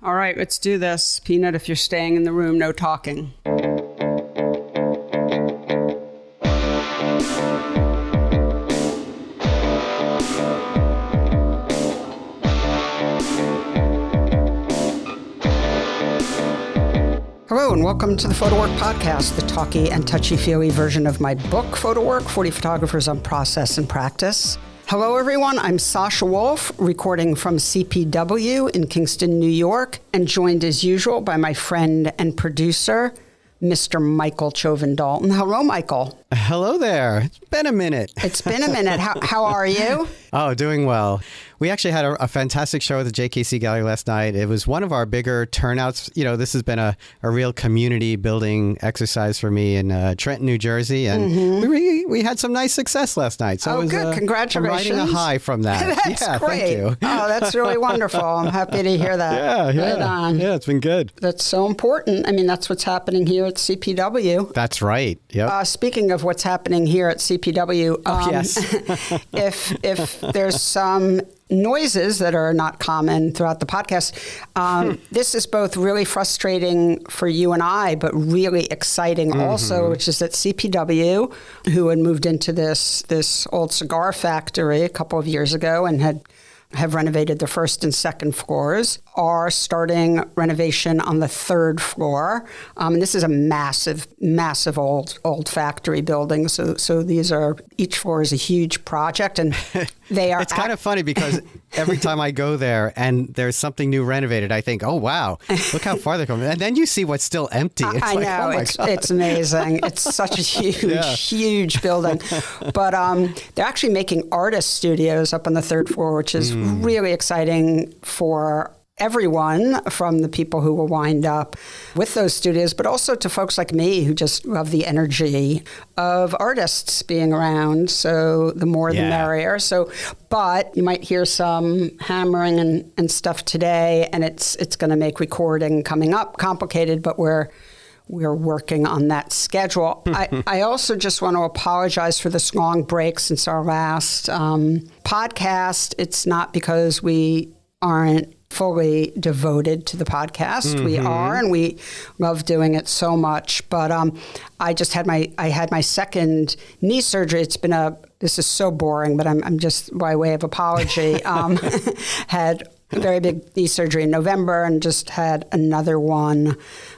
All right, let's do this. Peanut, if you're staying in the room, no talking. Hello and welcome to the PhotoWork podcast, the talky and touchy-feely version of my book, PhotoWork, 40 Photographers on Process and Practice. Hello, everyone. I'm Sasha Wolf, recording from CPW in Kingston, New York, and joined as usual by my friend and producer, Mr. Michael Chauvin-Dalton. Hello, Michael. Hello there. It's been a minute. It's been a minute. How are you? Oh, doing well. We actually had a fantastic show at the JKC Gallery last night. It was one of our bigger turnouts. You know, this has been a real community building exercise for me in Trenton, New Jersey. And we had some nice success last night. So it was, good. Congratulations. I'm riding a high from that. That's great. Thank you. Oh, that's really wonderful. I'm happy to hear that. Yeah, it's been good. That's so important. I mean, that's what's happening here at CPW. That's right. Yep. Speaking of what's happening here at CPW, yes. if there's some noises that are not common throughout the podcast, this is both really frustrating for you and I, but really exciting also, which is that CPW, who had moved into this old cigar factory a couple of years ago and have renovated the first and second floors, are starting renovation on the third floor. And this is a massive old factory building. So each floor is a huge project, and they are. It's kind of funny because every time I go there and there's something new renovated, I think, oh wow, look how far they're coming, and then you see what's still empty. It's I like, know, oh my God. It's amazing. It's such a huge building. But they're actually making artist studios up on the third floor, which is really exciting for everyone, from the people who will wind up with those studios, but also to folks like me who just love the energy of artists being around. So the more the merrier. But you might hear some hammering and stuff today, and it's going to make recording coming up complicated, but we're working on that schedule. I also just want to apologize for this long break since our last podcast. It's not because we aren't fully devoted to the podcast. We are, and we love doing it so much. But I had my second knee surgery. This is so boring, but I'm just by way of apology, had a very big knee surgery in November and just had another one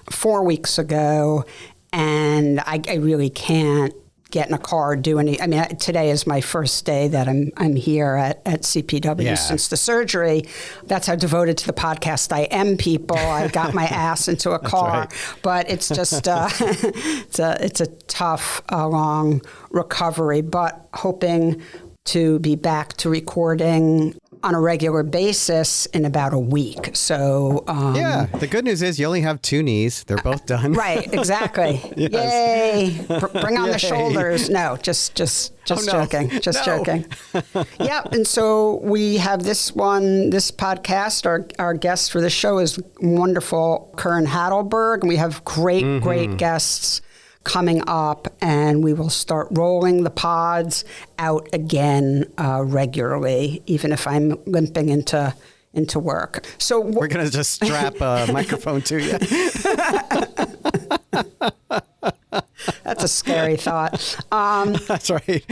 4 weeks ago. And I really can't get in a car, do any. I mean, today is my first day that I'm here at CPW since the surgery. That's how devoted to the podcast I am, people. I got my ass into a car, right. But it's just it's a tough, long recovery. But hoping to be back to recording on a regular basis in about a week. So the good news is you only have two knees. They're both done. Right, exactly. Yay! Bring on the shoulders. No, just joking. Just joking. Yeah, and so we have this podcast. Our guest for this show is wonderful Curran Hatleberg, and we have great guests coming up, and we will start rolling the pods out again regularly, even if I'm limping into work. So we're going to just strap a microphone to you. That's a scary thought. That's right.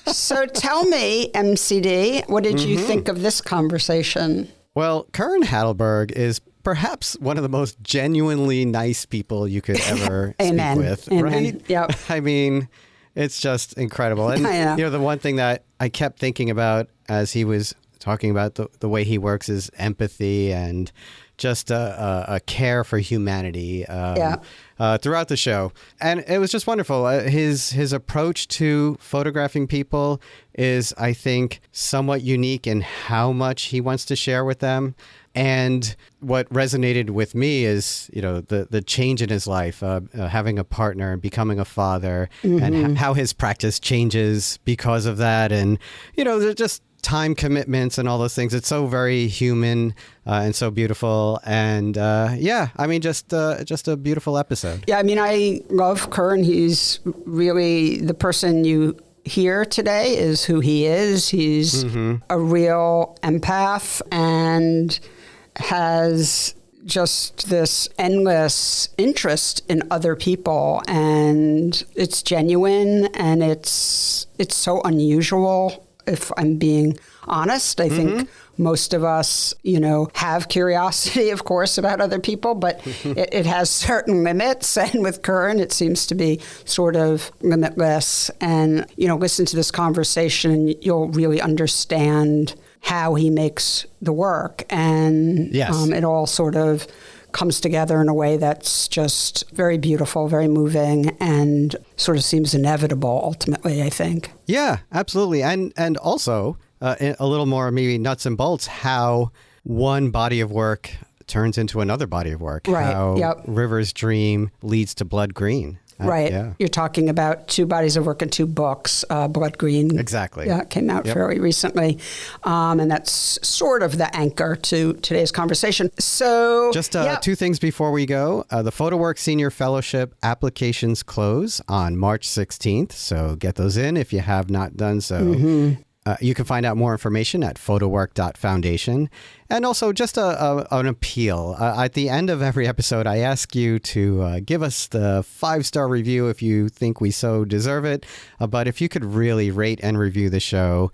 So tell me, MCD, what did you think of this conversation? Well, Curran Hatleberg is perhaps one of the most genuinely nice people you could ever speak with, right? Yep. I mean, it's just incredible. And you know, the one thing that I kept thinking about as he was talking about the way he works is empathy and just a care for humanity throughout the show. And it was just wonderful. His approach to photographing people is, I think, somewhat unique in how much he wants to share with them. And what resonated with me is, you know, the change in his life, having a partner and becoming a father, and how his practice changes because of that. And, you know, they're just time commitments and all those things. It's so very human and so beautiful. And I mean, just a beautiful episode. Yeah, I mean, I love Curran. He's really the person you hear today is who he is. He's a real empath and has just this endless interest in other people, and it's genuine and it's so unusual. If I'm being honest, I think most of us, have curiosity, of course, about other people, but it has certain limits. And with Curran, it seems to be sort of limitless. And, listen to this conversation, you'll really understand how he makes the work. And it all sort of comes together in a way that's just very beautiful, very moving, and sort of seems inevitable ultimately, I think. Yeah, absolutely. And also a little more maybe nuts and bolts, how one body of work turns into another body of work. Right. How River's Dream leads to Blood Green. Right. Yeah. You're talking about 2 bodies of work and 2 books. Blood Green. Exactly. Yeah, came out fairly recently. And that's sort of the anchor to today's conversation. So just 2 things before we go. The PhotoWork Senior Fellowship applications close on March 16th. So get those in if you have not done so. You can find out more information at photowork.foundation. And also just an appeal. At the end of every episode, I ask you to give us the 5-star review if you think we so deserve it. But if you could really rate and review the show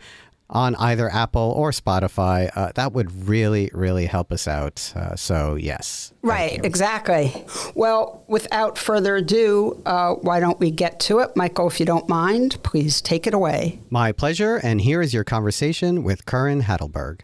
on either Apple or Spotify, that would really, really help us out. So, yes. Right, exactly. Well, without further ado, why don't we get to it? Michael, if you don't mind, please take it away. My pleasure. And here is your conversation with Curran Hatleberg.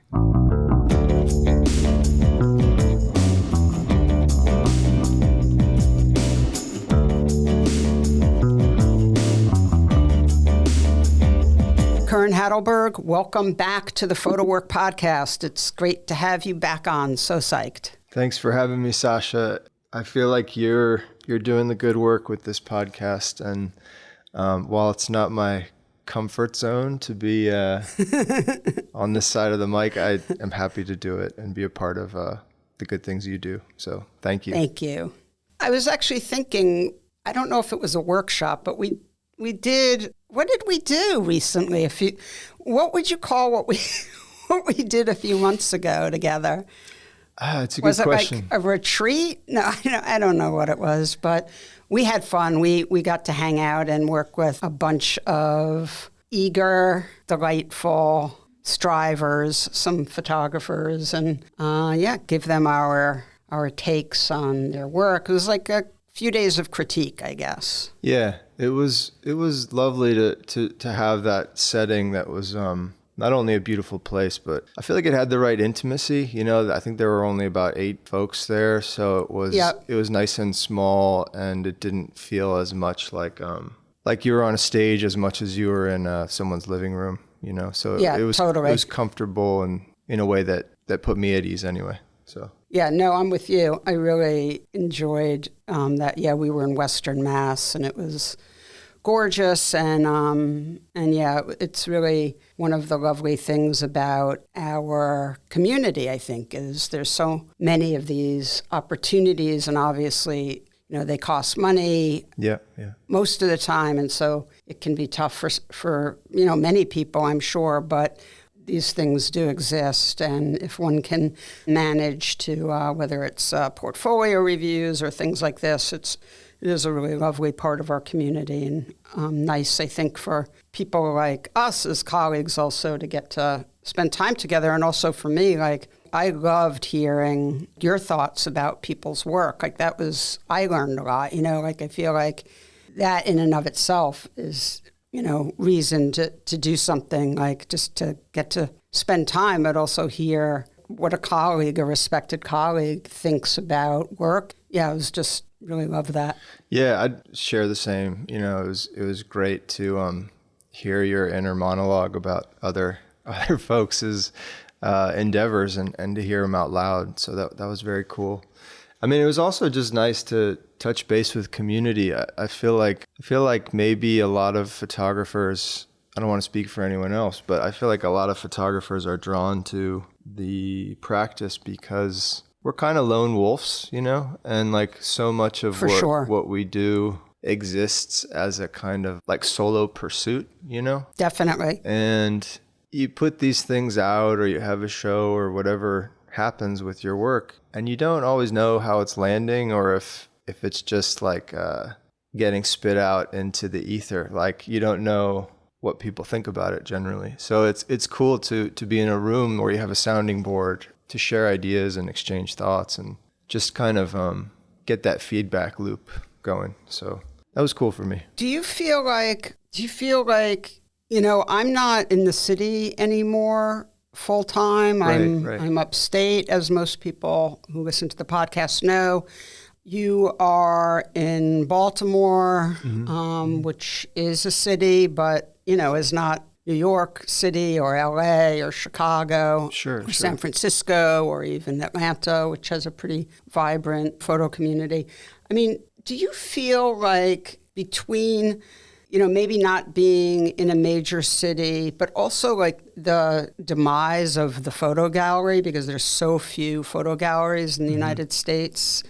Curran Hatleberg, welcome back to the PhotoWork podcast. It's great to have you back on. So psyched. Thanks for having me, Sasha. I feel like you're doing the good work with this podcast, and while it's not my comfort zone to be on this side of the mic, I am happy to do it and be a part of the good things you do. So thank you. Thank you. I was actually thinking, I don't know if it was a workshop, but we did. What did we do recently? What would you call what we did a few months ago together? It's a good question. Was it like a retreat? No, I don't know what it was, but we had fun. We got to hang out and work with a bunch of eager, delightful strivers, some photographers, and give them our takes on their work. It was like a few days of critique, I guess. Yeah, it was lovely to have that setting that was not only a beautiful place, but I feel like it had the right intimacy. I think there were only about 8 folks there, so it was nice and small, and it didn't feel as much like you were on a stage as much as you were in someone's living room. So it was totally. It was comfortable and in a way that put me at ease anyway. So. Yeah, no, I'm with you. I really enjoyed that. Yeah, we were in Western Mass, and it was gorgeous. And it's really one of the lovely things about our community, I think, is there's so many of these opportunities, and obviously, they cost money most of the time. And so it can be tough for many people, I'm sure, but these things do exist, and if one can manage to, whether it's portfolio reviews or things like this, it is a really lovely part of our community, and nice, I think, for people like us as colleagues also to get to spend time together. And also for me, I loved hearing your thoughts about people's work. I learned a lot, I feel like that in and of itself is reason to do something, just to get to spend time, but also hear what a respected colleague thinks about work. Yeah, it was just really love that. Yeah, I'd share the same. It was great to hear your inner monologue about other folks' endeavors and to hear them out loud. So that was very cool. I mean, it was also just nice to touch base with community. I feel like maybe a lot of photographers, I don't want to speak for anyone else, but I feel like a lot of photographers are drawn to the practice because we're kind of lone wolves, and so much of what we do exists as a kind of solo pursuit, Definitely. And you put these things out, or you have a show or whatever happens with your work, and you don't always know how it's landing, or if it's just like getting spit out into the ether. Like, you don't know what people think about it generally. So it's cool to be in a room where you have a sounding board to share ideas and exchange thoughts and just kind of get that feedback loop going. So that was cool for me. Do you feel like, I'm not in the city anymore full time. Right. I'm upstate, as most people who listen to the podcast know. You are in Baltimore, which is a city, but, is not New York City or LA or Chicago or San Francisco or even Atlanta, which has a pretty vibrant photo community. I mean, do you feel like between, maybe not being in a major city, but also like the demise of the photo gallery, because there's so few photo galleries in the United States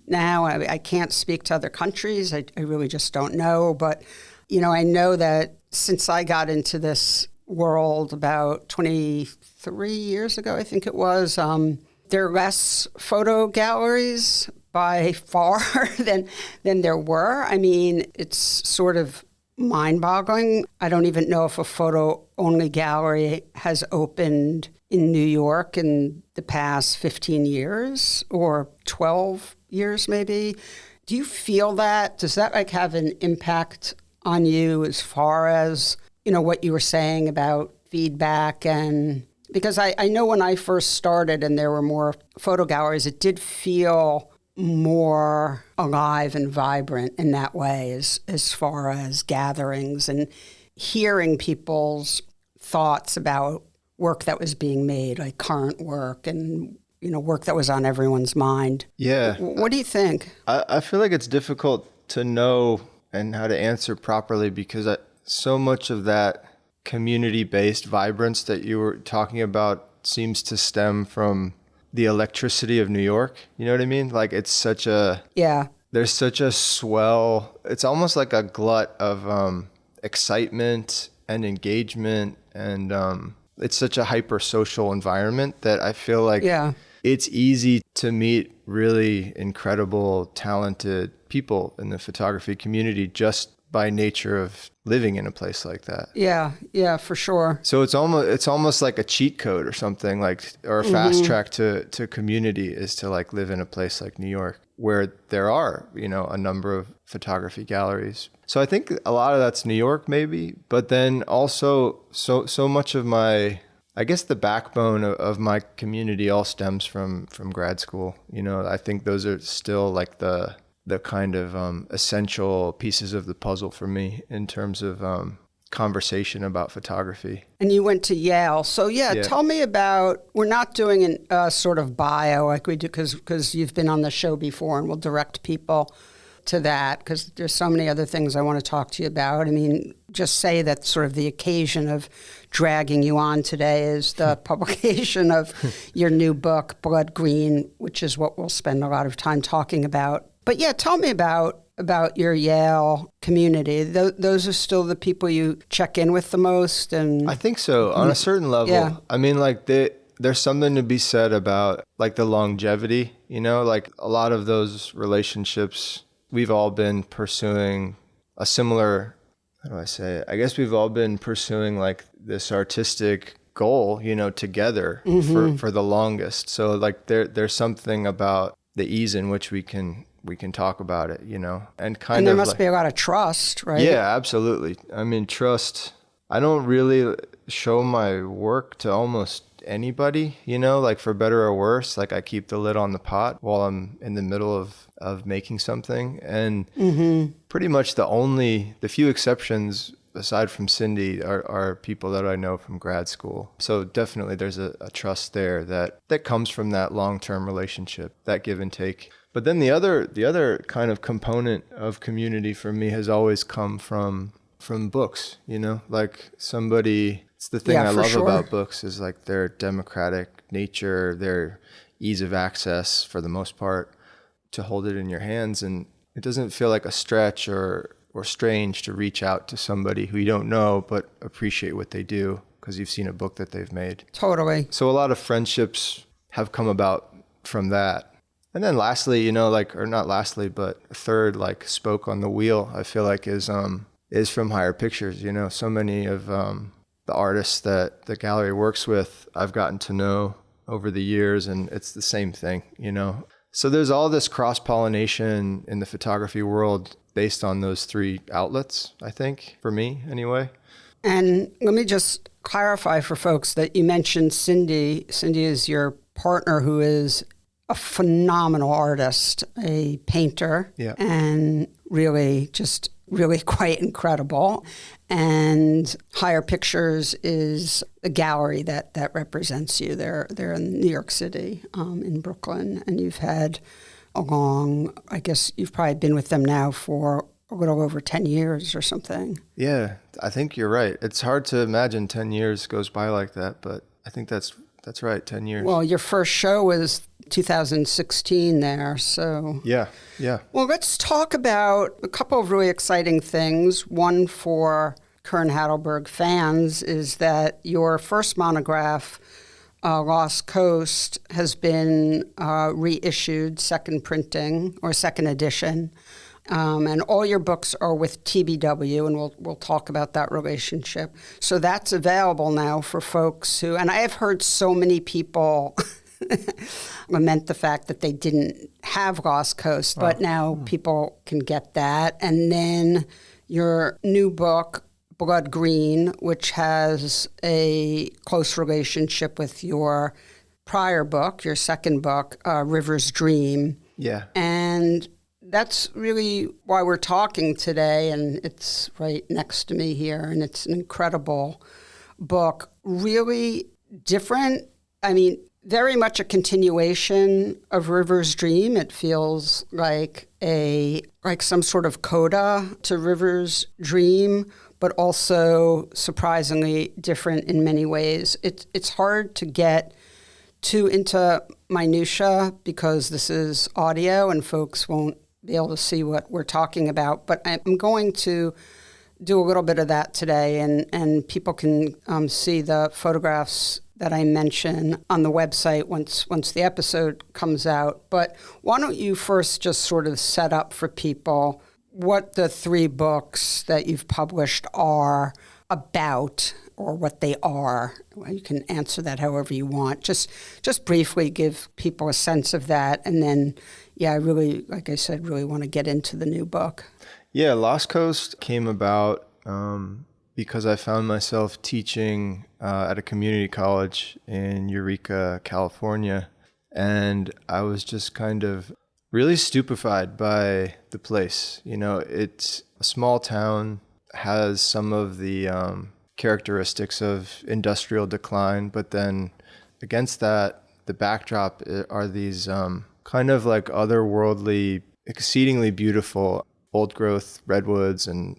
now. I can't speak to other countries. I really just don't know. But, I know that since I got into this world about 23 years ago, I think it was, there are less photo galleries by far than there were. I mean, it's sort of mind-boggling. I don't even know if a photo-only gallery has opened in New York in the past 15 years or 12 years maybe. Do you feel that? Does that have an impact on you as far as, what you were saying about feedback? And because I know when I first started and there were more photo galleries, it did feel more alive and vibrant in that way as far as gatherings and hearing people's thoughts about work that was being made, like current work and, work that was on everyone's mind. Yeah. What do you think? I feel like it's difficult to know and how to answer properly, because so much of that community-based vibrance that you were talking about seems to stem from the electricity of New York. You know what I mean? Like, it's such a... Yeah. There's such a swell... It's almost like a glut of excitement and engagement, and it's such a hyper-social environment that I feel like it's easy to meet really incredible, talented people in the photography community just by nature of living in a place like that. Yeah, for sure. So it's almost like a cheat code or something, like, or a fast track to community is to like live in a place like New York, where there are, a number of photography galleries. So I think a lot of that's New York maybe, but then also so much of my, I guess the backbone of my community all stems from grad school. I think those are still like the kind of essential pieces of the puzzle for me in terms of conversation about photography. And you went to Yale. So tell me about, we're not doing a sort of bio like we do because you've been on the show before, and we'll direct people to that because there's so many other things I want to talk to you about. I mean, just say that sort of the occasion of dragging you on today is the publication of your new book, Blood Green, which is what we'll spend a lot of time talking about. But tell me about your Yale community. Those are still the people you check in with the most? And I think so, on a certain level. Yeah. I mean, like, there's something to be said about, like, the longevity, like a lot of those relationships, we've all been pursuing a similar, how do I say it? I guess we've all been pursuing, like, this artistic goal, together for the longest. So, like, there's something about the ease in which we can talk about it, and there must be a lot of trust, right? Yeah, absolutely. I mean, trust. I don't really show my work to almost anybody, like, for better or worse. Like, I keep the lid on the pot while I'm in the middle of making something. And pretty much the few exceptions aside from Cindy are people that I know from grad school. So definitely there's a trust there that comes from that long-term relationship, that give and take. But then the other kind of component of community for me has always come from books, like somebody, it's the thing I love about books is like their democratic nature, their ease of access for the most part to hold it in your hands. And it doesn't feel like a stretch or strange to reach out to somebody who you don't know, but appreciate what they do because you've seen a book that they've made. Totally. So a lot of friendships have come about from that. And then lastly, you know, like, or not lastly, but third, like spoke on the wheel, I feel like is from Higher Pictures. You know, so many of the artists that the gallery works with, I've gotten to know over the years, and it's the same thing, you know. So there's all this cross-pollination in the photography world based on those three outlets, I think, for me anyway. And let me just clarify for folks that you mentioned Cindy. Cindy is your partner, who is a phenomenal artist, a painter, and really quite incredible. And Higher Pictures is a gallery that represents you. They're in New York City, in Brooklyn, and you've had I guess you've probably been with them now for a little over 10 years or something. Yeah, I think you're right. It's hard to imagine 10 years goes by like that, but I think that's right, 10 years. Well, your first show was 2016 there, so... Yeah. Well, let's talk about a couple of really exciting things. One for Curran Hatleberg fans is that your first monograph, Lost Coast, has been reissued, second printing, or second edition. And all your books are with TBW, and we'll talk about that relationship. So that's available now for folks who, and I have heard so many people lament the fact that they didn't have Lost Coast, but now people can get that. And then your new book, Blood Green, which has a close relationship with your prior book, your second book, River's Dream. Yeah. And that's really why we're talking today, and it's right next to me here, and it's an incredible book. Really different. I mean, very much a continuation of River's Dream. It feels like some sort of coda to River's Dream, but also surprisingly different in many ways. It's hard to get too into minutia because this is audio and folks won't be able to see what we're talking about. But I'm going to do a little bit of that today, and people can see the photographs that I mention on the website once the episode comes out. But why don't you first just sort of set up for people what the three books that you've published are about, or what they are. Well, you can answer that however you want. Just briefly give people a sense of that, and then, I really, like I said, really want to get into the new book. Yeah, Lost Coast came about because I found myself teaching at a community college in Eureka, California, and I was just kind of really stupefied by the place. You know, it's a small town, has some of the characteristics of industrial decline, but then against that, the backdrop are these kind of like otherworldly, exceedingly beautiful old growth redwoods and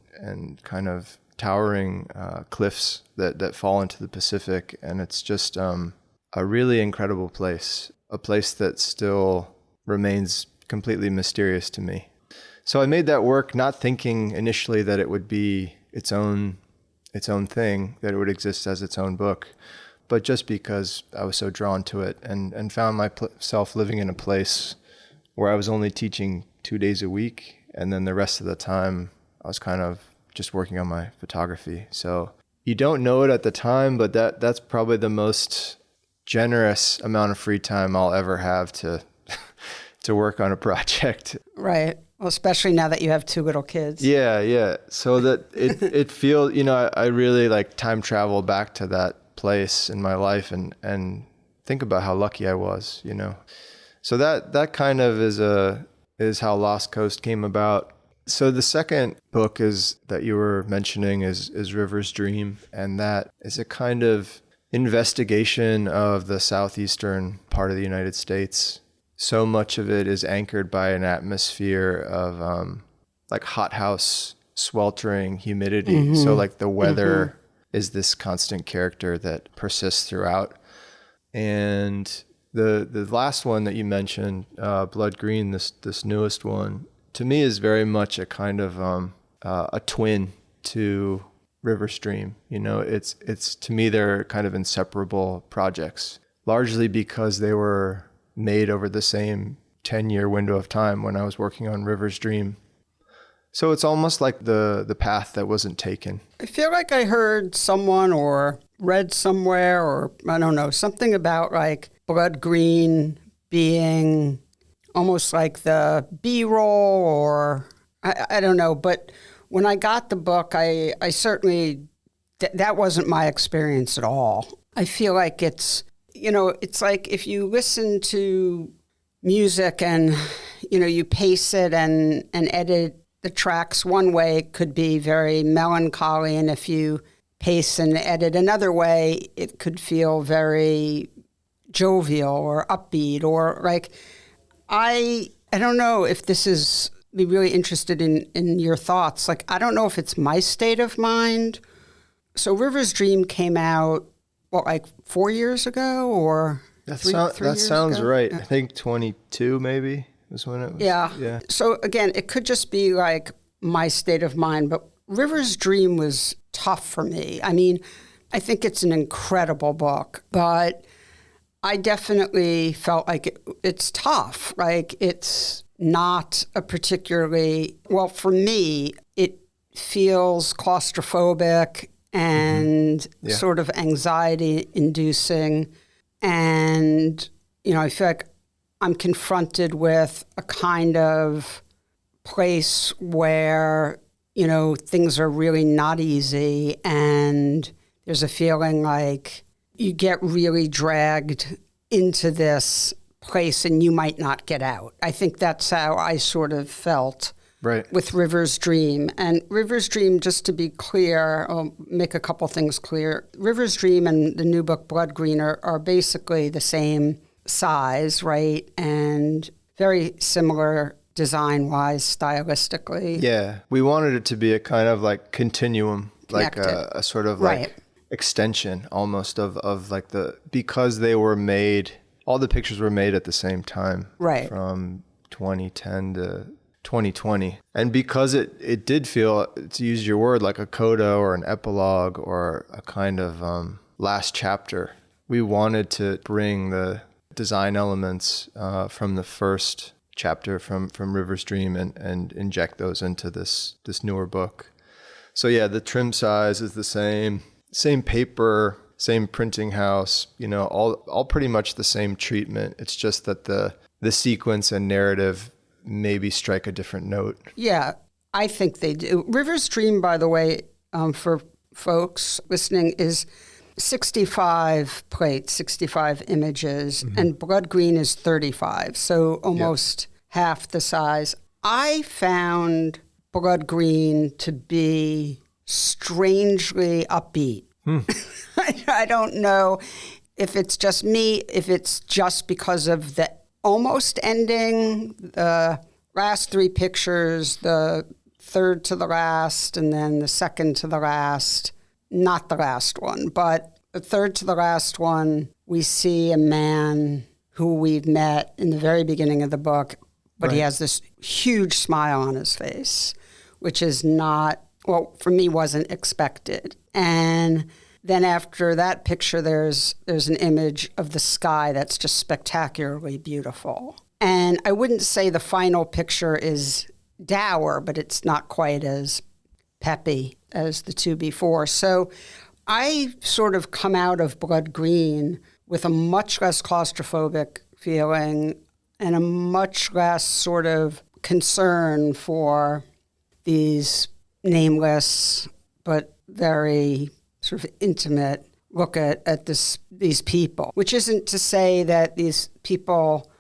kind of towering cliffs that fall into the Pacific. And it's just a really incredible place, a place that still remains completely mysterious to me. So I made that work not thinking initially that it would be its own thing, that it would exist as its own book, but just because I was so drawn to it and found myself living in a place where I was only teaching 2 days a week, and then the rest of the time I was kind of just working on my photography. So you don't know it at the time, but that's probably the most generous amount of free time I'll ever have to work on a project. Right. Well, especially now that you have two little kids. Yeah. So that it feels, I really like time travel back to that place in my life and think about how lucky I was, So that kind of is how Lost Coast came about. So the second book that you were mentioning is River's Dream, and that is a kind of investigation of the southeastern part of the United States. So much of it is anchored by an atmosphere of like hothouse, sweltering humidity. Mm-hmm. So like the weather is this constant character that persists throughout. And the last one that you mentioned, Blood Green, this newest one, to me is very much a kind of a twin to River Stream. It's to me they're kind of inseparable projects. largely because they were made over the same 10-year window of time when I was working on River's Dream. So it's almost like the path that wasn't taken. I feel like I heard someone or read somewhere, or I don't know, something about like Blood Green being almost like the B-roll, or I don't know. But when I got the book, I certainly, that wasn't my experience at all. I feel like it's like if you listen to music and, you pace it and edit the tracks one way, it could be very melancholy. And if you pace and edit another way, it could feel very jovial or upbeat, or like, I don't know if this is, be really interested in your thoughts. Like, I don't know if it's my state of mind. So River's Dream came out, like 4 years ago, or that years sounds ago? right. Yeah. I think 22 maybe was when it was. Yeah. So again, it could just be like my state of mind, but River's Dream was tough for me. I mean, I think it's an incredible book, but I definitely felt like it's tough. Like, it's not a particularly, well, for me, it feels claustrophobic and sort of anxiety inducing. And, I feel like I'm confronted with a kind of place where, things are really not easy, and there's a feeling like you get really dragged into this place and you might not get out. I think that's how I sort of felt with River's Dream. And River's Dream, just to be clear, I'll make a couple things clear. River's Dream and the new book, Blood Green, are basically the same size, right? And very similar design-wise, stylistically. Yeah. We wanted it to be a kind of like continuum, like a sort of like extension almost of like because they were made, all the pictures were made at the same time. Right. From 2010 to 2020. And because it did feel, to use your word, like a coda or an epilogue or a kind of last chapter, we wanted to bring the design elements from the first chapter from River's Dream and inject those into this newer book. So yeah, the trim size is the same paper, same printing house, all pretty much the same treatment. It's just that the sequence and narrative maybe strike a different note. Yeah, I think they do. River's Dream, by the way, for folks listening, is 65 plates, 65 images, and Blood Green is 35, so almost half the size. I found Blood Green to be strangely upbeat. I don't know if it's just me, if it's just because of the almost ending, the last three pictures, the third to the last, and then the second to the last, not the last one, but the third to the last one, we see a man who we've met in the very beginning of the book, but he has this huge smile on his face, which is not, well, for me, wasn't expected. And then after that picture, there's an image of the sky that's just spectacularly beautiful. And I wouldn't say the final picture is dour, but it's not quite as peppy as the two before. So I sort of come out of Blood Green with a much less claustrophobic feeling and a much less sort of concern for these nameless but very sort of intimate look at these people, which isn't to say that these people,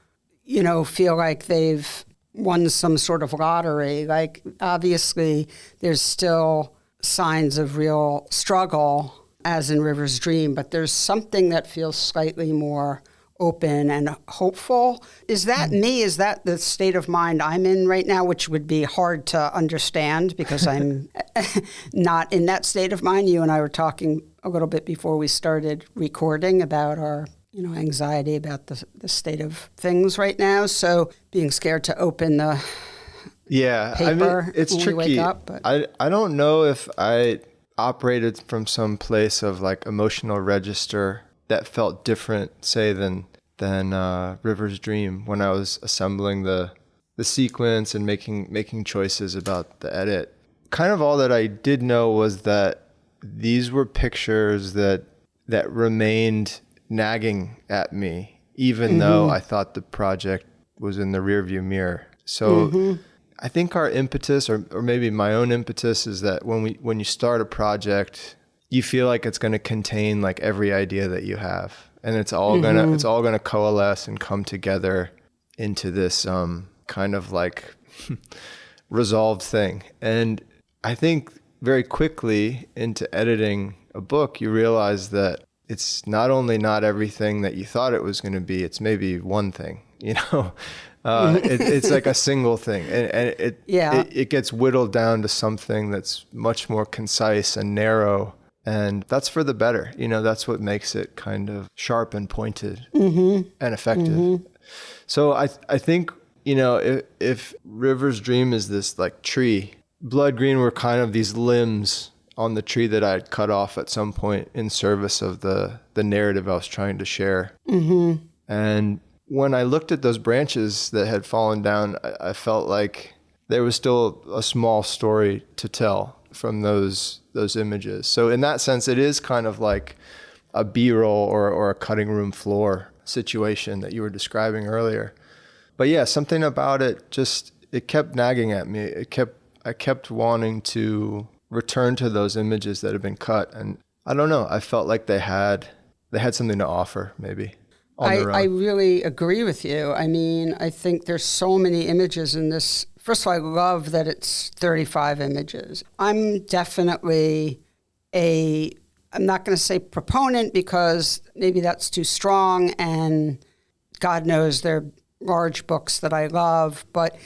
feel like they've won some sort of lottery. Like, obviously, there's still signs of real struggle, as in River's Dream, but there's something that feels slightly more open and hopeful. Is that me? Is that the state of mind I'm in right now, which would be hard to understand because I'm not in that state of mind? You and I were talking a little bit before we started recording about our anxiety about the state of things right now. So being scared to open the paper it's when tricky. We wake up. But I don't know if I operated from some place of like emotional register that felt different, say, than River's Dream, when I was assembling the sequence and making choices about the edit. Kind of all that I did know was that these were pictures that remained nagging at me, even though I thought the project was in the rearview mirror. So I think our impetus, or maybe my own impetus, is that when you start a project, you feel like it's going to contain like every idea that you have, and it's all gonna coalesce and come together into this kind of like resolved thing. And I think very quickly into editing a book, you realize that it's not only not everything that you thought it was going to be, it's maybe one thing, you know. It's like a single thing, and it gets whittled down to something that's much more concise and narrow, and that's for the better. You know, that's what makes it kind of sharp and pointed and effective. So I think, you know, if River's Dream is this like tree, Blood Green were kind of these limbs on the tree that I'd cut off at some point in service of the narrative I was trying to share. And when I looked at those branches that had fallen down, I felt like there was still a small story to tell from those images. So in that sense, it is kind of like a B-roll or a cutting room floor situation that you were describing earlier. But yeah, something about it it kept nagging at me. I kept wanting to return to those images that had been cut, and I don't know, I felt like they had something to offer, maybe. I really agree with you. I mean, I think there's so many images in this. First of all, I love that it's 35 images. I'm definitely I'm not going to say proponent, because maybe that's too strong, and God knows they're large books that I love, but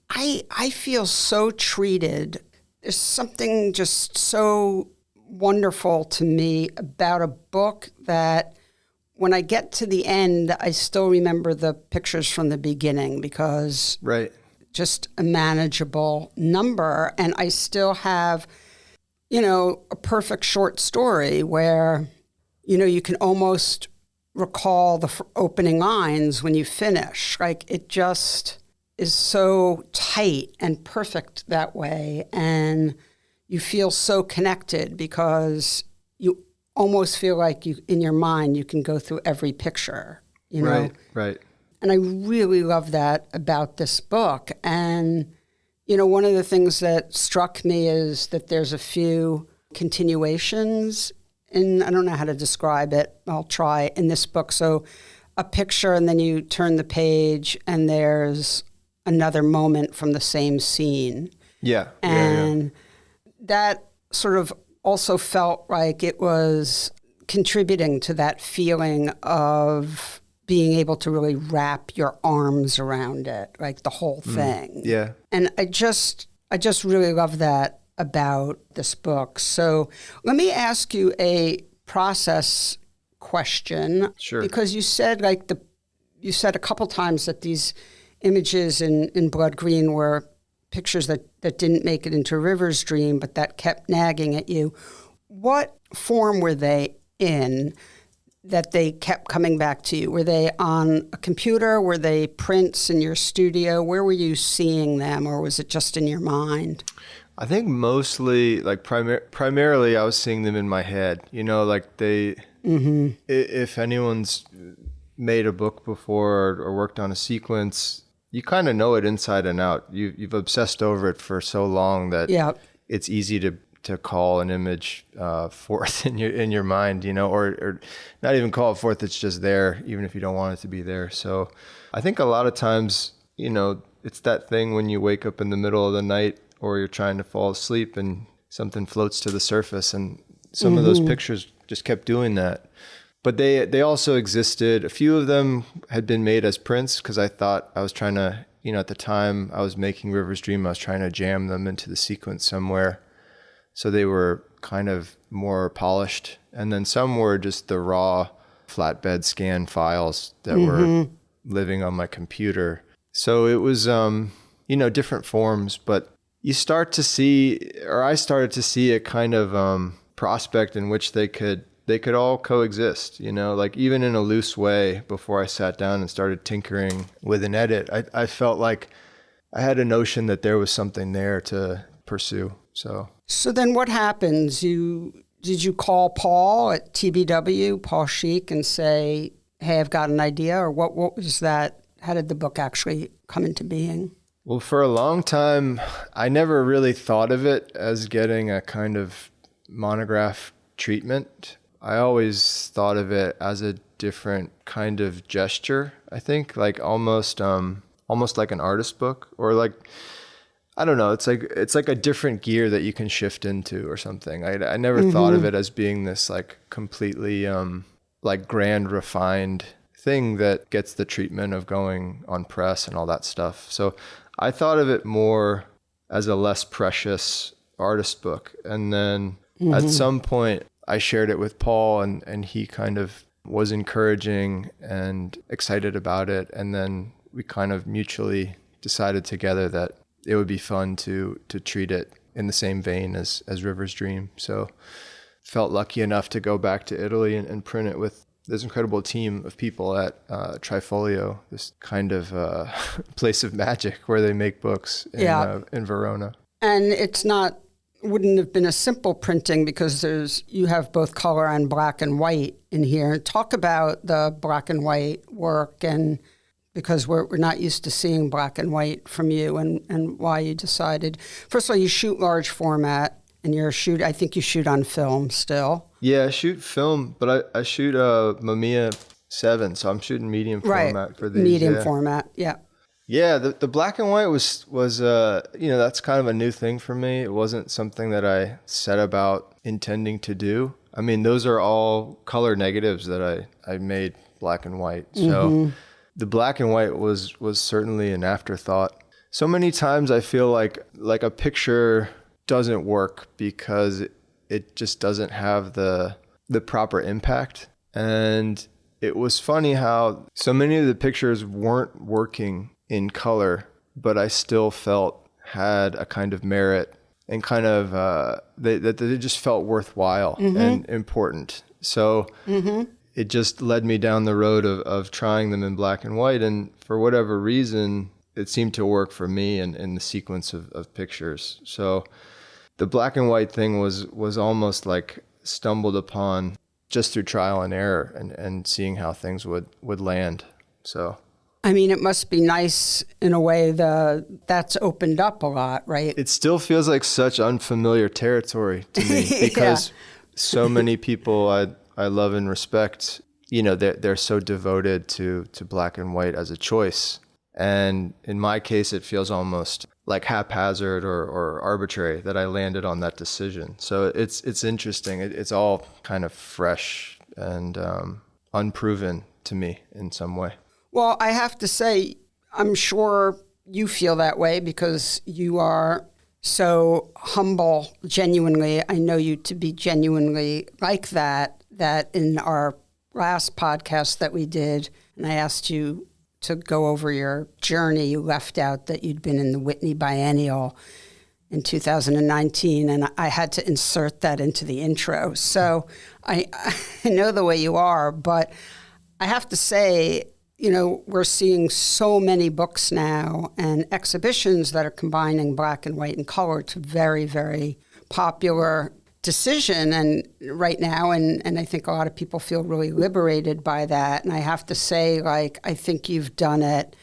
I feel so treated. There's something just so wonderful to me about a book that when I get to the end, I still remember the pictures from the beginning, because just a manageable number. And I still have, you know, a perfect short story where, you know, you can almost recall the opening lines when you finish. Like, it just is so tight and perfect that way. And you feel so connected, because you almost feel like you, in your mind, you can go through every picture, you know? Right. And I really love that about this book. And, you know, one of the things that struck me is that there's a few continuations in, I don't know how to describe it, I'll try, in this book. So a picture, and then you turn the page and there's another moment from the same scene. And that sort of also felt like it was contributing to that feeling of being able to really wrap your arms around it, like the whole thing. And I just really love that about this book. So let me ask you a process question. Sure. Because you said you said a couple times that these images in Blood Green were pictures that didn't make it into River's Dream, but that kept nagging at you. What form were they in that they kept coming back to you? Were they on a computer? Were they prints in your studio? Where were you seeing them, or was it just in your mind? I think mostly, like primarily, I was seeing them in my head. You know, like if anyone's made a book before or worked on a sequence, you kind of know it inside and out. You've obsessed over it for so long that it's easy to call an image forth in your mind, you know, or not even call it forth. It's just there, even if you don't want it to be there. So I think a lot of times, you know, it's that thing when you wake up in the middle of the night or you're trying to fall asleep and something floats to the surface, and some of those pictures just kept doing that. But they also existed. A few of them had been made as prints, because I thought I was trying to, you know, at the time I was making River's Dream, I was trying to jam them into the sequence somewhere. So they were kind of more polished. And then some were just the raw flatbed scan files that were living on my computer. So it was, you know, different forms, but you start to see, or I started to see a kind of prospect in which they could they could all coexist, like even in a loose way. Before I sat down and started tinkering with an edit, I felt like I had a notion that there was something there to pursue. So then what happens? Did you call Paul at TBW, Paul Sheik, and say, hey, I've got an idea? Or what was that? How did the book actually come into being? Well, for a long time, I never really thought of it as getting a kind of monograph treatment. I always thought of it as a different kind of gesture, I think, like almost like an artist book, or like, I don't know, it's like a different gear that you can shift into or something. I never thought of it as being this like completely like grand refined thing that gets the treatment of going on press and all that stuff. So I thought of it more as a less precious artist book. And then at some point I shared it with Paul, and he kind of was encouraging and excited about it. And then we kind of mutually decided together that it would be fun to treat it in the same vein as River's Dream. So felt lucky enough to go back to Italy and print it with this incredible team of people at Trifolio, this kind of place of magic where they make books in Verona. And wouldn't have been a simple printing because you have both color and black and white in here. Talk about the black and white work, and because we're not used to seeing black and white from you, and why you decided. First of all, you shoot large format, and I think you shoot on film still. Yeah, I shoot film, but I shoot MoMA 7, so I'm shooting medium format for these. Medium format, yeah. Yeah, the black and white was that's kind of a new thing for me. It wasn't something that I set about intending to do. I mean, those are all color negatives that I made black and white. So the black and white was certainly an afterthought. So many times I feel like a picture doesn't work because it just doesn't have the proper impact. And it was funny how so many of the pictures weren't working in color, but I still felt had a kind of merit and kind of that they just felt worthwhile and important. So it just led me down the road of trying them in black and white. And for whatever reason, it seemed to work for me in the sequence of pictures. So the black and white thing was almost like stumbled upon just through trial and error and seeing how things would land. So I mean, it must be nice in a way that's opened up a lot, right? It still feels like such unfamiliar territory to me because so many people I love and respect, they're so devoted to black and white as a choice. And in my case, it feels almost like haphazard or arbitrary that I landed on that decision. So it's interesting. It's all kind of fresh and unproven to me in some way. Well, I have to say, I'm sure you feel that way because you are so humble, genuinely. I know you to be genuinely like that in our last podcast that we did, and I asked you to go over your journey, you left out that you'd been in the Whitney Biennial in 2019, and I had to insert that into the intro. So I know the way you are, but I have to say, we're seeing so many books now and exhibitions that are combining black and white and color. It's a very, very popular decision and right now, and I think a lot of people feel really liberated by that. And I have to say, I think you've done it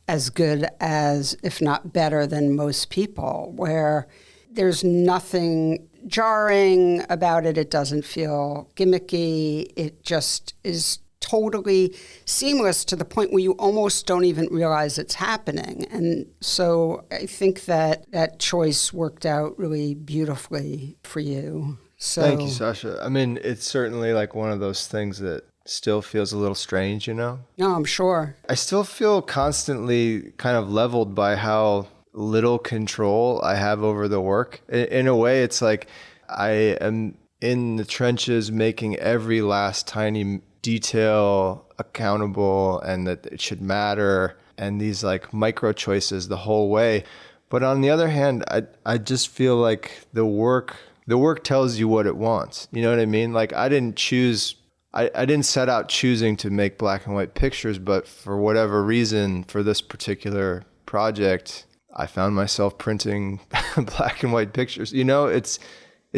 as good as, if not better than most people, where there's nothing jarring about it. It doesn't feel gimmicky. It just is totally seamless to the point where you almost don't even realize it's happening. And so I think that choice worked out really beautifully for you. So thank you, Sasha. I mean, it's certainly like one of those things that still feels a little strange, No, I'm sure. I still feel constantly kind of leveled by how little control I have over the work. In a way, it's like I am in the trenches making every last tiny detail accountable and that it should matter and these like micro choices the whole way. But on the other hand, I just feel like the work the work tells you what it wants. You know what I mean? Like I didn't set out choosing to make black and white pictures, but for whatever reason, for this particular project, I found myself printing black and white pictures. You know, it's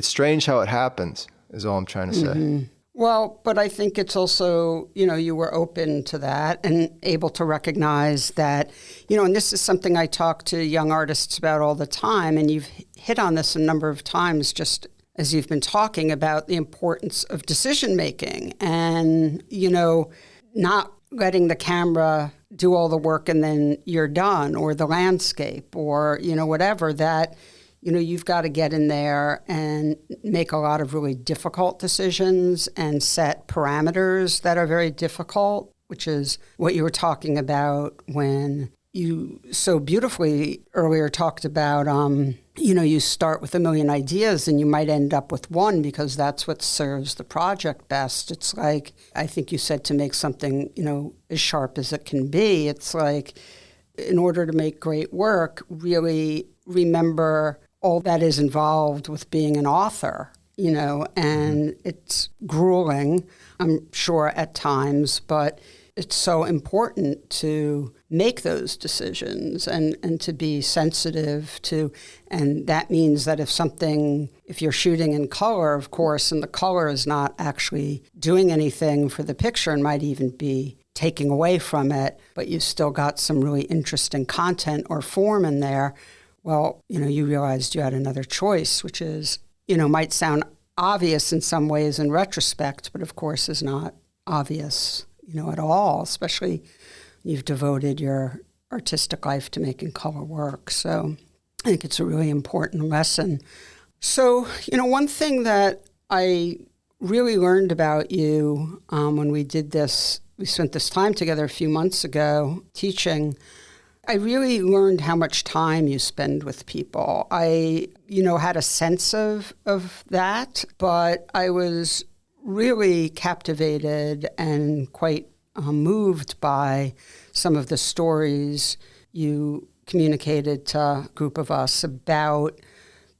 strange how it happens, is all I'm trying to say. Mm-hmm. Well, but I think it's also, you know, you were open to that and able to recognize that, you know, and this is something I talk to young artists about all the time, and you've hit on this a number of times just as you've been talking about the importance of decision making and, you know, not letting the camera do all the work and then you're done, or the landscape, or, you know, whatever, that, you know, you've got to get in there and make a lot of really difficult decisions and set parameters that are very difficult, which is what you were talking about when you so beautifully earlier talked about, you know, you start with a million ideas and you might end up with one because that's what serves the project best. It's like, I think you said to make something, you know, as sharp as it can be. It's like, in order to make great work, really remember all that is involved with being an author, you know, and it's grueling, I'm sure, at times, but it's so important to make those decisions and to be sensitive to, and that means that if you're shooting in color, of course, and the color is not actually doing anything for the picture and might even be taking away from it, but you've still got some really interesting content or form in there, well, you know, you realized you had another choice, which is, you know, might sound obvious in some ways in retrospect, but of course is not obvious, you know, at all, especially you've devoted your artistic life to making color work. So I think it's a really important lesson. So, you know, one thing that I really learned about you when we spent this time together a few months ago teaching, I really learned how much time you spend with people. I, you know, had a sense of that, but I was really captivated and quite moved by some of the stories you communicated to a group of us about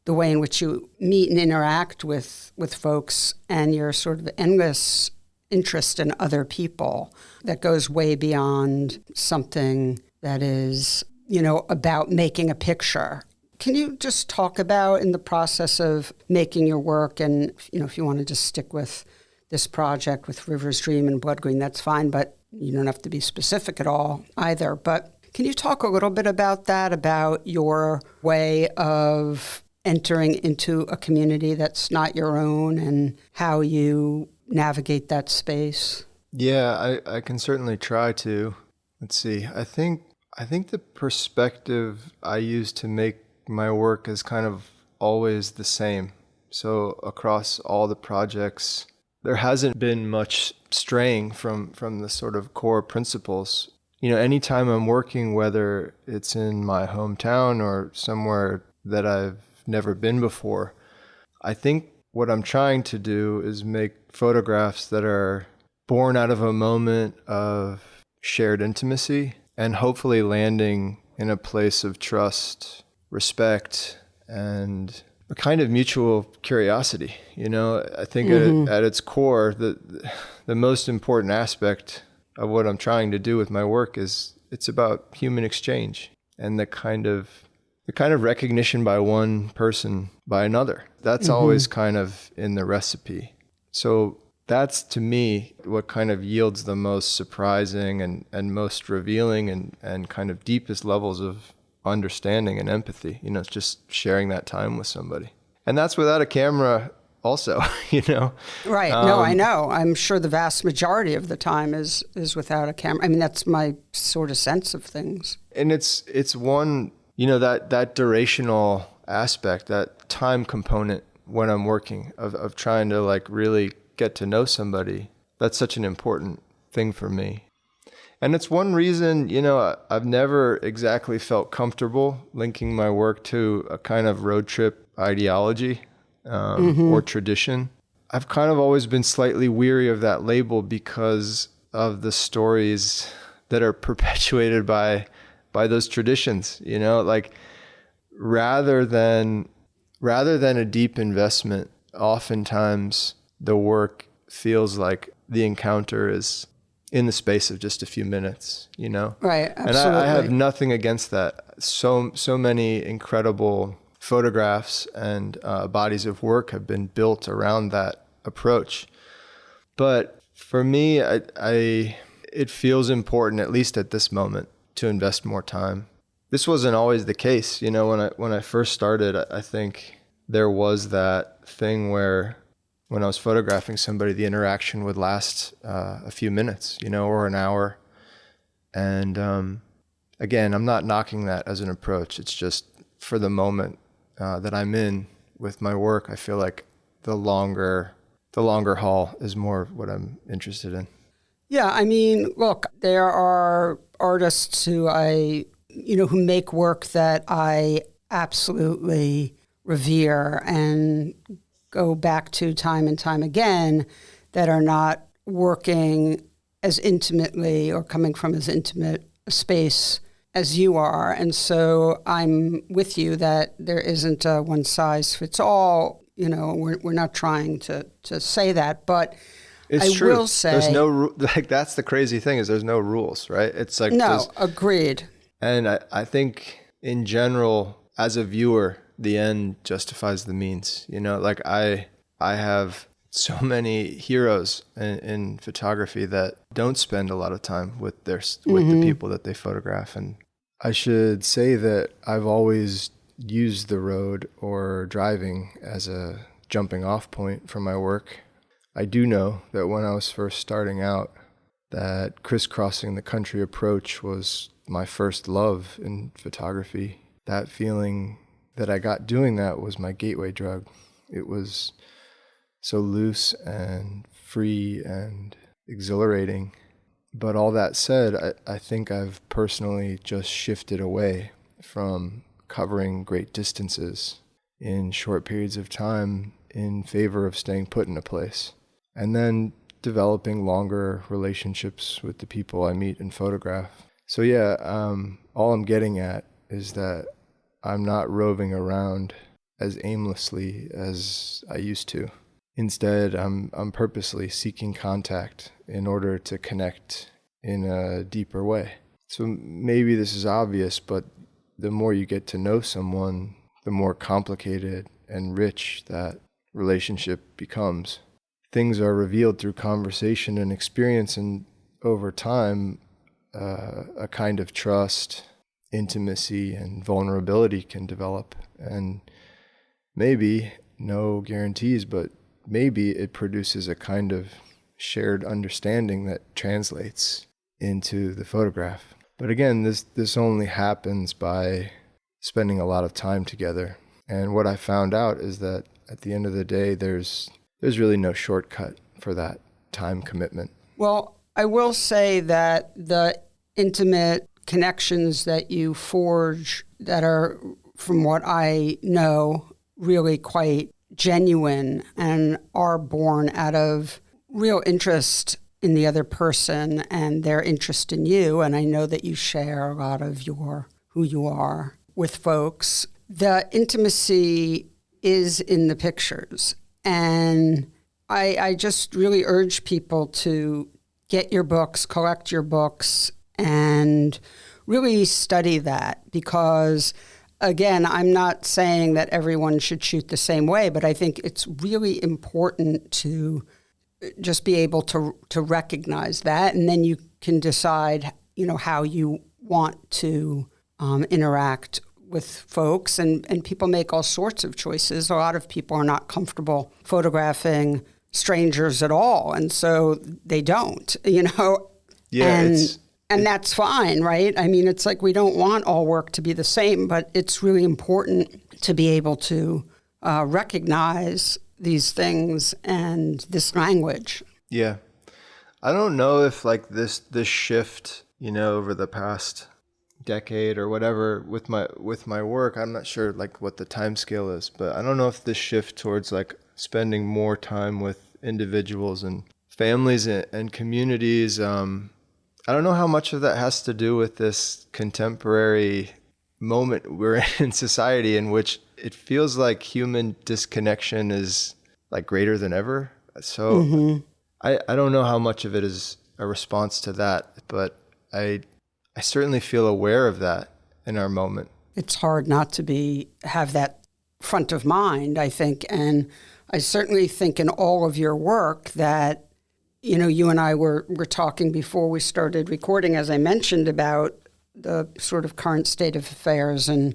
the way in which you meet and interact with folks and your sort of endless interest in other people that goes way beyond something that is, you know, about making a picture. Can you just talk about, in the process of making your work, and, you know, if you want to just stick with this project with River's Dream and Blood Green, that's fine, but you don't have to be specific at all either. But can you talk a little bit about that, about your way of entering into a community that's not your own and how you navigate that space? Yeah, I can certainly try to. Let's see. I think the perspective I use to make my work is kind of always the same. So across all the projects, there hasn't been much straying from the sort of core principles. You know, anytime I'm working, whether it's in my hometown or somewhere that I've never been before, I think what I'm trying to do is make photographs that are born out of a moment of shared intimacy and hopefully landing in a place of trust, respect, and a kind of mutual curiosity. You know, I think at its core, the most important aspect of what I'm trying to do with my work is it's about human exchange and the kind of recognition by one person by another. That's always kind of in the recipe. So that's, to me, what kind of yields the most surprising and most revealing and kind of deepest levels of understanding and empathy. You know, it's just sharing that time with somebody. And that's without a camera also, you know. Right. No, I know. I'm sure the vast majority of the time is without a camera. I mean, that's my sort of sense of things. And it's one, you know, that durational aspect, that time component when I'm working of trying to like really get to know somebody. That's such an important thing for me. And it's one reason, you know, I've never exactly felt comfortable linking my work to a kind of road trip ideology or tradition. I've kind of always been slightly weary of that label because of the stories that are perpetuated by those traditions, you know, like rather than rather than a deep investment, oftentimes the work feels like the encounter is in the space of just a few minutes, you know? Right, absolutely. And I have nothing against that. So many incredible photographs and bodies of work have been built around that approach. But for me, it feels important, at least at this moment, to invest more time. This wasn't always the case. You know, when I first started, I think there was that thing where when I was photographing somebody, the interaction would last a few minutes, you know, or an hour. And again, I'm not knocking that as an approach. It's just for the moment that I'm in with my work, I feel like the longer haul is more what I'm interested in. Yeah, I mean, look, there are artists who who make work that I absolutely revere and go back to time and time again, that are not working as intimately or coming from as intimate a space as you are. And so I'm with you that there isn't a one size fits all. You know, we're not trying to say that, but it's I true. will say there's no like that's the crazy thing is there's no rules, right? It's like no, agreed. And I think in general, as a viewer, the end justifies the means. You know, like I have so many heroes in photography that don't spend a lot of time with the people that they photograph. And I should say that I've always used the road or driving as a jumping off point for my work. I do know that when I was first starting out, that crisscrossing the country approach was my first love in photography. That feeling that I got doing that was my gateway drug. It was so loose and free and exhilarating. But all that said, I think I've personally just shifted away from covering great distances in short periods of time in favor of staying put in a place and then developing longer relationships with the people I meet and photograph. So yeah, all I'm getting at is that I'm not roving around as aimlessly as I used to. Instead, I'm purposely seeking contact in order to connect in a deeper way. So maybe this is obvious, but the more you get to know someone, the more complicated and rich that relationship becomes. Things are revealed through conversation and experience, and over time, a kind of trust, intimacy, and vulnerability can develop. And maybe, no guarantees, but maybe it produces a kind of shared understanding that translates into the photograph. But again, this only happens by spending a lot of time together. And what I found out is that at the end of the day, there's really no shortcut for that time commitment. Well, I will say that the intimate connections that you forge that are, from what I know, really quite genuine and are born out of real interest in the other person and their interest in you. And I know that you share a lot of who you are with folks. The intimacy is in the pictures. And I just really urge people to get your books, collect your books, and really study that. Because, again, I'm not saying that everyone should shoot the same way, but I think it's really important to just be able to recognize that, and then you can decide, how you want to interact with folks. And people make all sorts of choices. A lot of people are not comfortable photographing strangers at all, and so they don't. Yeah, and that's fine, right? I mean, it's like we don't want all work to be the same, but it's really important to be able to recognize these things and this language. Yeah. I don't know if like this shift, over the past decade or whatever with my work, I'm not sure like what the time scale is, but I don't know if this shift towards like spending more time with individuals and families and communities, I don't know how much of that has to do with this contemporary moment we're in society, in which it feels like human disconnection is like greater than ever. So I don't know how much of it is a response to that, but I certainly feel aware of that in our moment. It's hard not to have that front of mind, I think. And I certainly think in all of your work that, you and I were talking before we started recording, as I mentioned, about the sort of current state of affairs. And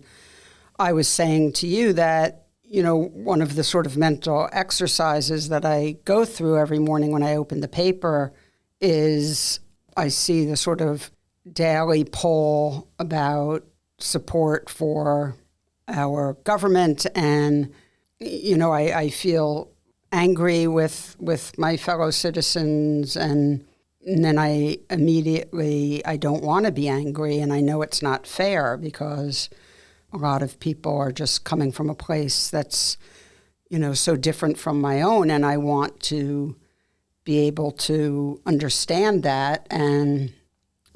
I was saying to you that, one of the sort of mental exercises that I go through every morning when I open the paper is I see the sort of daily poll about support for our government, and I feel angry with my fellow citizens, and then I don't want to be angry, and I know it's not fair because a lot of people are just coming from a place that's so different from my own, and I want to be able to understand that. And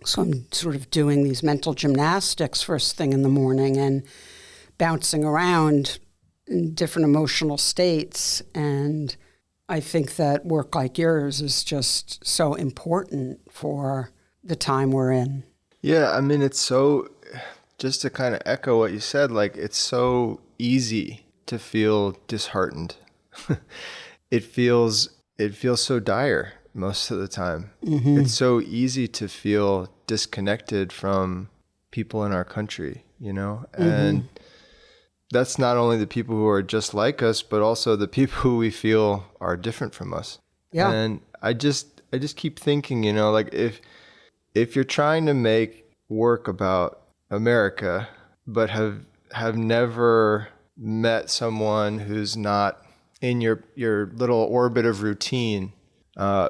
so I'm sort of doing these mental gymnastics first thing in the morning and bouncing around in different emotional states. And I think that work like yours is just so important for the time we're in. Yeah, I mean, it's so, just to kind of echo what you said, like it's so easy to feel disheartened. It feels so dire most of the time. It's so easy to feel disconnected from people in our country, and that's not only the people who are just like us, but also the people who we feel are different from us. Yeah. And I just keep thinking, like if you're trying to make work about America, but have never met someone who's not in your little orbit of routine,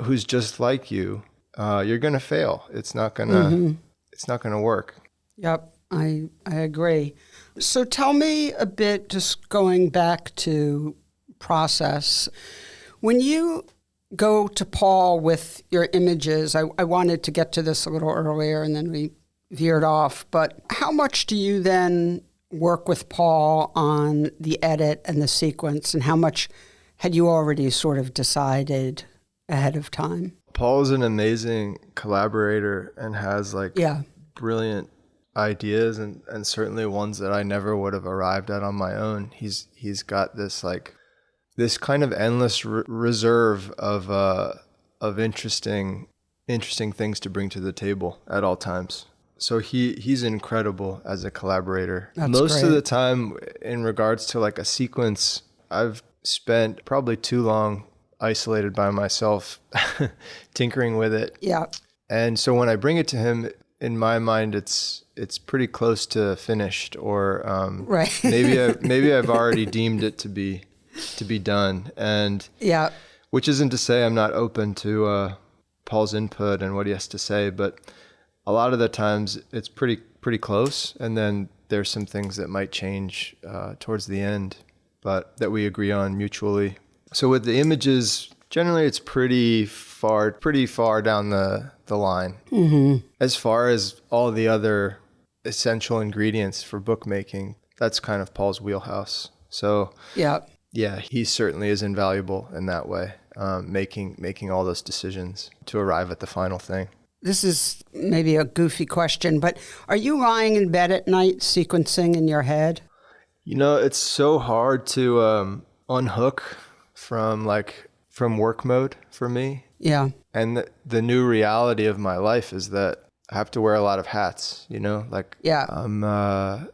who's just like you, you're going to fail. It's not going to work. Yep, I agree. So tell me a bit, just going back to process. When you go to Paul with your images, I wanted to get to this a little earlier and then we veered off, but how much do you then work with Paul on the edit and the sequence, and how much had you already sort of decided ahead of time? Paul's an amazing collaborator and has brilliant ideas and certainly ones that I never would have arrived at on my own. He's got this this kind of endless reserve of interesting things to bring to the table at all times. So he's incredible as a collaborator. That's Most great. of the time, in regards to like a sequence, I've spent probably too long isolated by myself, tinkering with it. Yeah. And so when I bring it to him, in my mind, it's pretty close to finished, or right. maybe I've already deemed it to be done. And yeah, which isn't to say I'm not open to Paul's input and what he has to say, but a lot of the times it's pretty close, and then there's some things that might change towards the end, but that we agree on mutually. So with the images, generally it's pretty far down the line. As far as all the other essential ingredients for bookmaking, that's kind of Paul's wheelhouse. So yeah, he certainly is invaluable in that way, making all those decisions to arrive at the final thing. This is maybe a goofy question, but are you lying in bed at night sequencing in your head? It's so hard to unhook from work mode for me. Yeah. And the new reality of my life is that I have to wear a lot of hats, Yeah. I'm a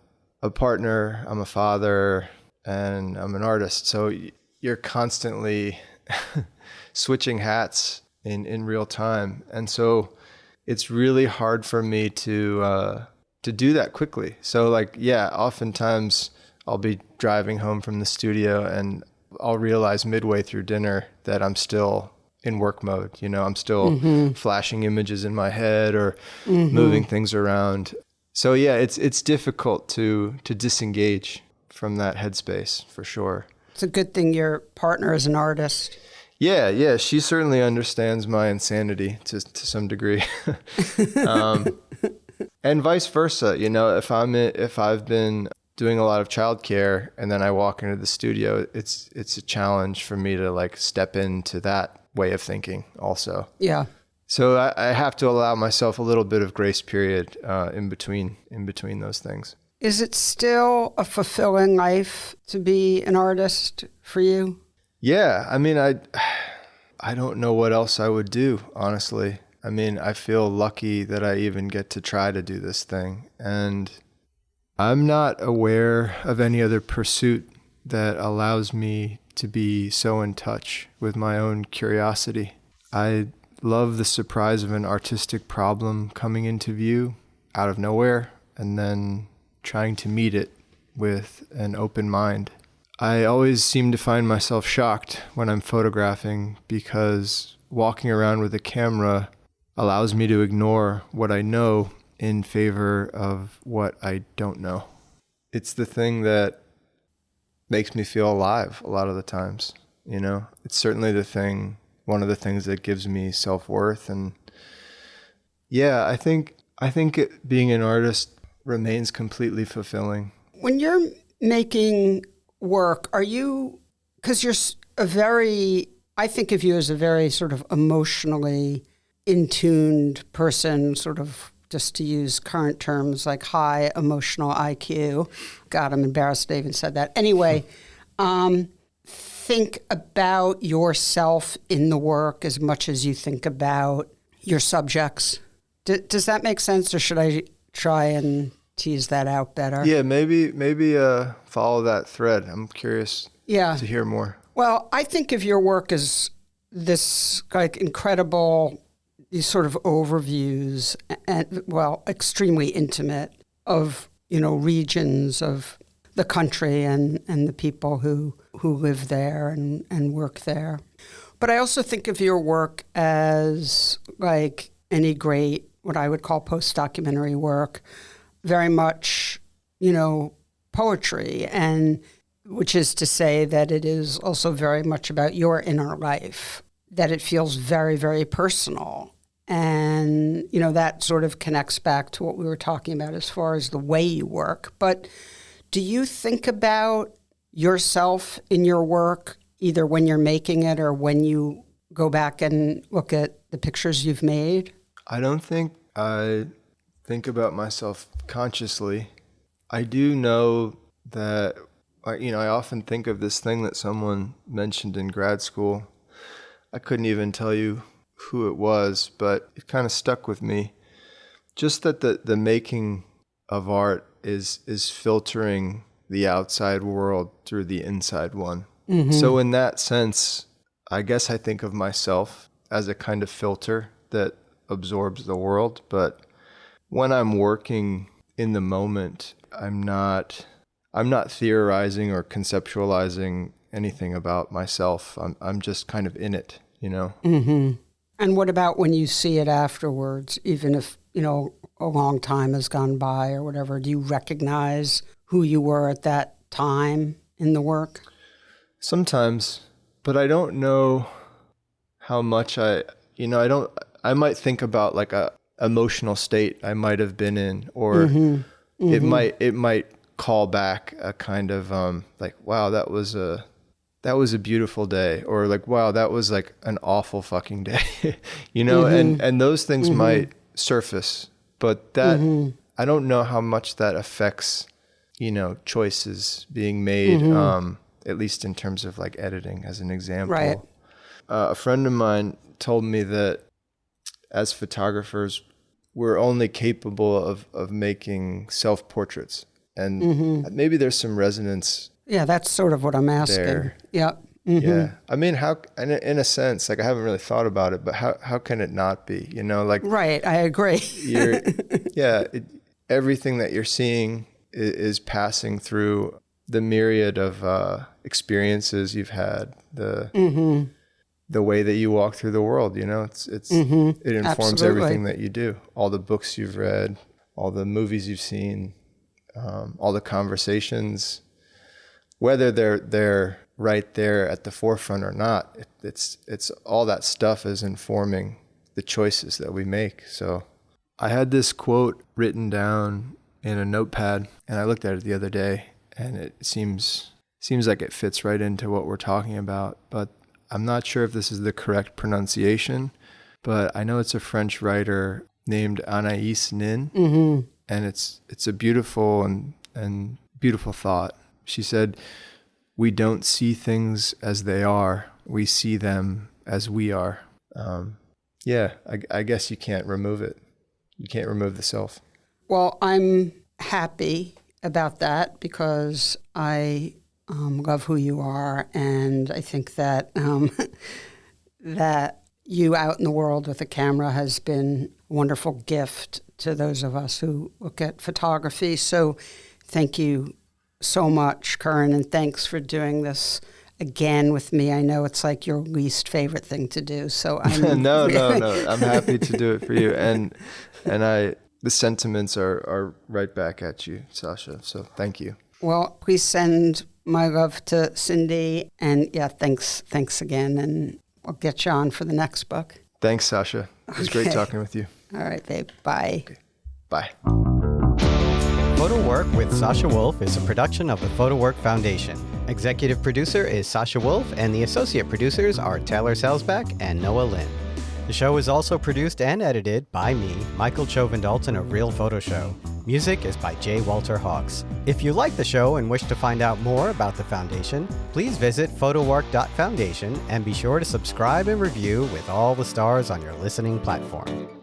partner, I'm a father, and I'm an artist. So you're constantly switching hats in real time. And so it's really hard for me to do that quickly. So oftentimes I'll be driving home from the studio and I'll realize midway through dinner that I'm still in work mode. I'm still flashing images in my head or moving things around. So yeah, it's difficult to disengage from that headspace for sure. It's a good thing your partner is an artist. Yeah, she certainly understands my insanity to some degree, and vice versa. If I've been doing a lot of childcare and then I walk into the studio, it's a challenge for me to like step into that way of thinking also. Yeah. So I have to allow myself a little bit of grace period in between those things. Is it still a fulfilling life to be an artist for you? Yeah. I mean, I don't know what else I would do, honestly. I mean, I feel lucky that I even get to try to do this thing. And I'm not aware of any other pursuit that allows me to be so in touch with my own curiosity. I love the surprise of an artistic problem coming into view out of nowhere and then trying to meet it with an open mind. I always seem to find myself shocked when I'm photographing because walking around with a camera allows me to ignore what I know in favor of what I don't know. It's the thing that makes me feel alive a lot of the times, you know? It's certainly one of the things that gives me self-worth. And yeah, I think being an artist remains completely fulfilling. When you're making work, because you're I think of you as a very sort of emotionally in-tuned person, sort of, just to use current terms, like high emotional IQ. God, I'm embarrassed I even said that. Anyway, think about yourself in the work as much as you think about your subjects. Does that make sense, or should I try and tease that out better? Yeah, maybe follow that thread. I'm curious to hear more. Well, I think of your work as this like incredible, these sort of overviews and, well, extremely intimate of, regions of the country and the people who live there and work there. But I also think of your work as like any great, what I would call post-documentary work, very much, poetry, and which is to say that it is also very much about your inner life, that it feels very, very personal. And, that sort of connects back to what we were talking about as far as the way you work. But do you think about yourself in your work, either when you're making it or when you go back and look at the pictures you've made? I don't think I think about myself consciously. I do know that, I often think of this thing that someone mentioned in grad school. I couldn't even tell you who it was, but it kind of stuck with me. Just that the making of art is filtering the outside world through the inside one. Mm-hmm. So in that sense, I guess I think of myself as a kind of filter that absorbs the world. But when I'm working in the moment, I'm not theorizing or conceptualizing anything about myself. I'm just kind of in it, Mm-hmm. And what about when you see it afterwards, even if, a long time has gone by or whatever? Do you recognize who you were at that time in the work? Sometimes, but I don't know how much I might think about like a emotional state I might have been in, or mm-hmm. Mm-hmm. it might call back a kind of like, wow, that was a beautiful day, or like, wow, that was like an awful fucking day, mm-hmm. and those things mm-hmm. might surface, but that mm-hmm. I don't know how much that affects, choices being made, mm-hmm. At least in terms of like editing, as an example. Right. A friend of mine told me that as photographers, we're only capable of making self-portraits, and mm-hmm. maybe there's some resonance. Yeah, that's sort of what I'm asking. There. Yeah. Mm-hmm. Yeah. I mean, how, in a sense, like I haven't really thought about it, but how can it not be, like. Right. I agree. Everything that you're seeing is passing through the myriad of experiences you've had, mm-hmm. the way that you walk through the world, mm-hmm. It informs Absolutely. Everything that you do. All the books you've read, all the movies you've seen, all the conversations, whether they're right there at the forefront or not, it's all that stuff is informing the choices that we make. So I had this quote written down in a notepad, and I looked at it the other day, and it seems like it fits right into what we're talking about, but I'm not sure if this is the correct pronunciation, but I know it's a French writer named Anaïs Nin, and it's a beautiful and beautiful thought. She said, "We don't see things as they are, we see them as we are." I guess you can't remove it. You can't remove the self. Well, I'm happy about that because I love who you are, and I think that that you out in the world with a camera has been a wonderful gift to those of us who look at photography. So thank you so much, Curran, and thanks for doing this again with me. I know it's like your least favorite thing to do, so I'm No. I'm happy to do it for you, and the sentiments are right back at you, Sasha. So thank you. Well, please send my love to Cindy, and thanks again, and I'll get you on for the next book. Thanks, Sasha. It was great talking with you. All right, babe. Bye. Okay. Bye. PhotoWork with Sasha Wolf is a production of the PhotoWork Foundation. Executive producer is Sasha Wolf, and the associate producers are Taylor Salzback and Noah Lynn. The show is also produced and edited by me, Michael Chauvin-Dalton of Real Photo Show. Music is by J. Walter Hawks. If you like the show and wish to find out more about the Foundation, please visit photowork.foundation and be sure to subscribe and review with all the stars on your listening platform.